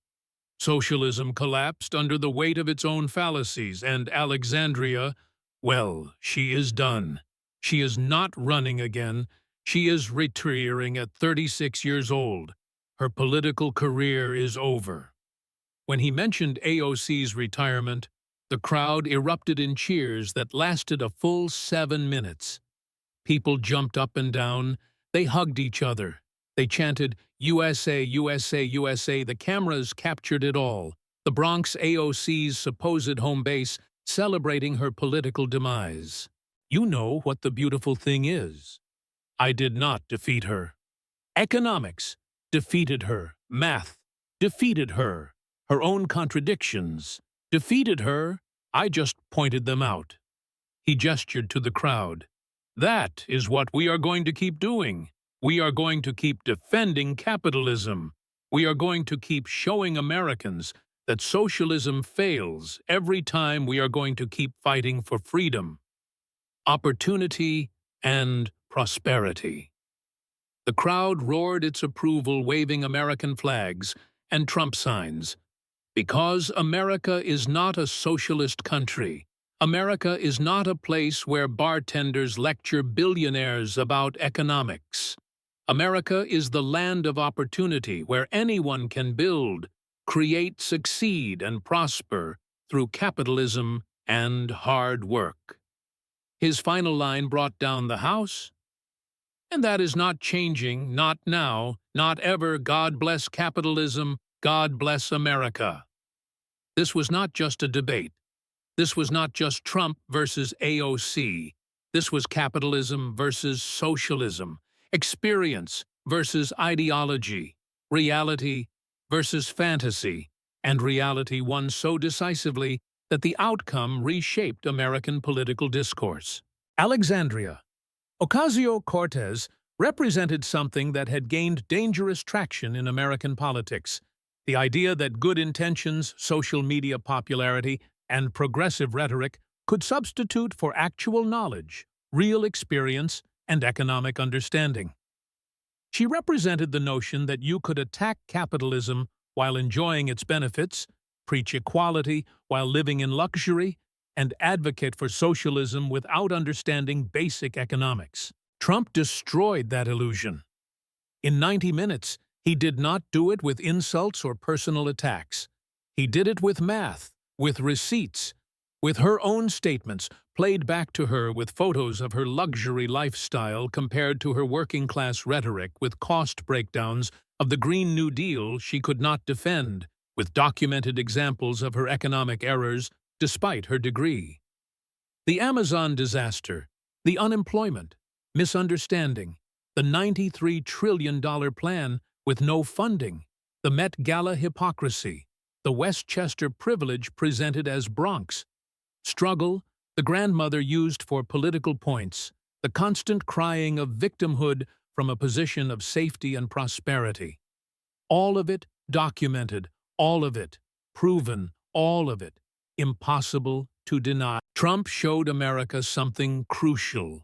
Socialism collapsed under the weight of its own fallacies, and Alexandria, well, she is done. She is not running again. She is retiring at 36 years old. Her political career is over. When he mentioned AOC's retirement, the crowd erupted in cheers that lasted a full 7 minutes. People jumped up and down. They hugged each other. They chanted, "USA, USA, USA." The cameras captured it all. The Bronx AOC's supposed home base celebrating her political demise. You know what the beautiful thing is. I did not defeat her. Economics defeated her. Math defeated her. Her own contradictions defeated her. I just pointed them out. He gestured to the crowd. That is what we are going to keep doing. We are going to keep defending capitalism. We are going to keep showing Americans that socialism fails every time. We are going to keep fighting for freedom, opportunity, and prosperity. The crowd roared its approval, waving American flags and Trump signs. Because America is not a socialist country. America is not a place where bartenders lecture billionaires about economics. America is the land of opportunity where anyone can build, create, succeed, and prosper through capitalism and hard work. His final line brought down the house. And that is not changing, not now, not ever. God bless capitalism. God bless America. This was not just a debate. This was not just Trump versus AOC. This was capitalism versus socialism, experience versus ideology, reality versus fantasy, and reality won so decisively that the outcome reshaped American political discourse. Alexandria Ocasio-Cortez represented something that had gained dangerous traction in American politics: the idea that good intentions, social media popularity, and progressive rhetoric could substitute for actual knowledge, real experience, and economic understanding. She represented the notion that you could attack capitalism while enjoying its benefits, preach equality while living in luxury, and advocate for socialism without understanding basic economics. Trump destroyed that illusion. In 90 minutes, he did not do it with insults or personal attacks. He did it with math, with receipts, with her own statements played back to her, with photos of her luxury lifestyle compared to her working-class rhetoric, with cost breakdowns of the Green New Deal she could not defend, with documented examples of her economic errors despite her degree. The Amazon disaster, the unemployment, misunderstanding, the $93 trillion plan with no funding, the Met Gala hypocrisy, the Westchester privilege presented as Bronx struggle, the grandmother used for political points, the constant crying of victimhood from a position of safety and prosperity. All of it documented, all of it proven, all of it impossible to deny. Trump showed America something crucial.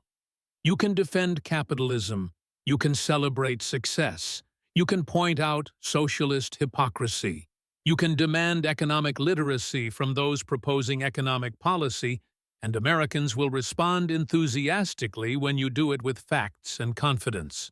You can defend capitalism, you can celebrate success, you can point out socialist hypocrisy, you can demand economic literacy from those proposing economic policy, and Americans will respond enthusiastically when you do it with facts and confidence.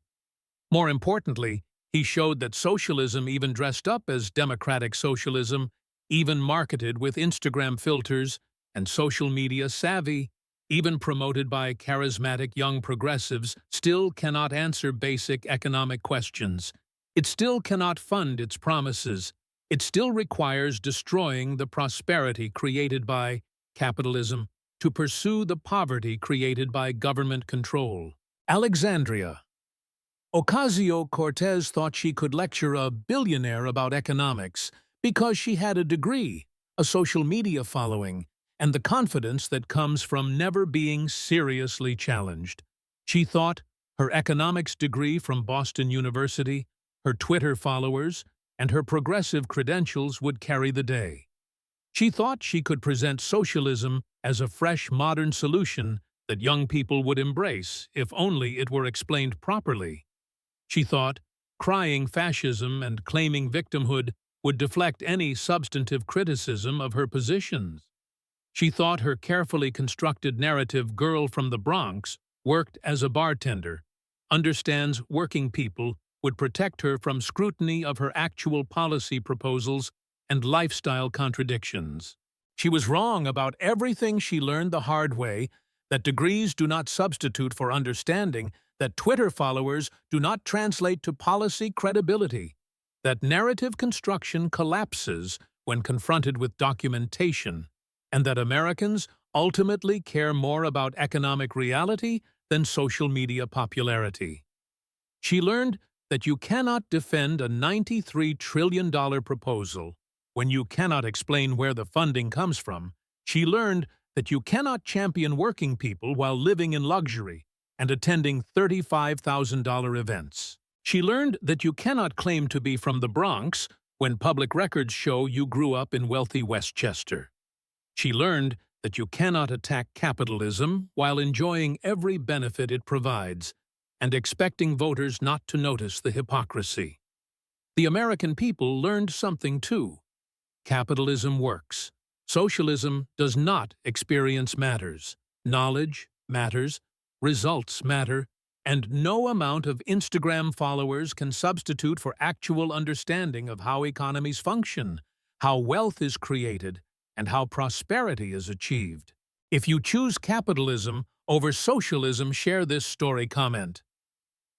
More importantly, he showed that socialism, even dressed up as democratic socialism, even marketed with Instagram filters and social media savvy, even promoted by charismatic young progressives, still cannot answer basic economic questions. It still cannot fund its promises. It still requires destroying the prosperity created by capitalism to pursue the poverty created by government control. Alexandria. Ocasio-Cortez thought she could lecture a billionaire about economics because she had a degree, a social media following, and the confidence that comes from never being seriously challenged. She thought her economics degree from Boston University, her Twitter followers, and her progressive credentials would carry the day. She thought she could present socialism as a fresh, modern solution that young people would embrace if only it were explained properly. She thought crying fascism and claiming victimhood would deflect any substantive criticism of her positions. She thought her carefully constructed narrative girl from the Bronx worked as a bartender, understands working people, would protect her from scrutiny of her actual policy proposals and lifestyle contradictions. She was wrong about everything she learned the hard way, that degrees do not substitute for understanding, that Twitter followers do not translate to policy credibility, that narrative construction collapses when confronted with documentation, and that Americans ultimately care more about economic reality than social media popularity. She learned that you cannot defend a $93 trillion proposal when you cannot explain where the funding comes from. She learned that you cannot champion working people while living in luxury and attending $35,000 events. She learned that you cannot claim to be from the Bronx when public records show you grew up in wealthy Westchester. She learned that you cannot attack capitalism while enjoying every benefit it provides and expecting voters not to notice the hypocrisy. The American people learned something too. Capitalism works. Socialism does not. Experience matters. Knowledge matters. Results matter. And no amount of Instagram followers can substitute for actual understanding of how economies function, how wealth is created, and how prosperity is achieved. If you choose capitalism over socialism, share this story comment.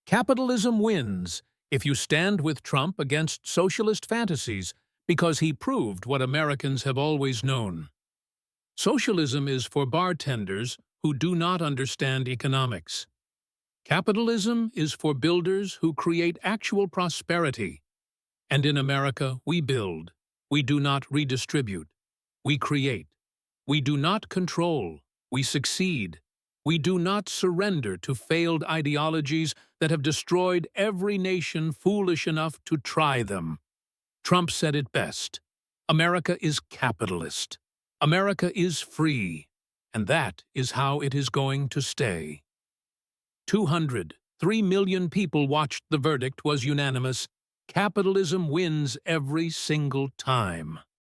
Capitalism wins if you stand with Trump against socialist fantasies because he proved what Americans have always known. Socialism is for bartenders who do not understand economics. Capitalism is for builders who create actual prosperity. And in America, we build. We do not redistribute. We create. We do not control. We succeed. We do not surrender to failed ideologies that have destroyed every nation foolish enough to try them. Trump said it best. America is capitalist. America is free. And that is how it is going to stay. 203 million people watched. The verdict was unanimous. Capitalism wins every single time.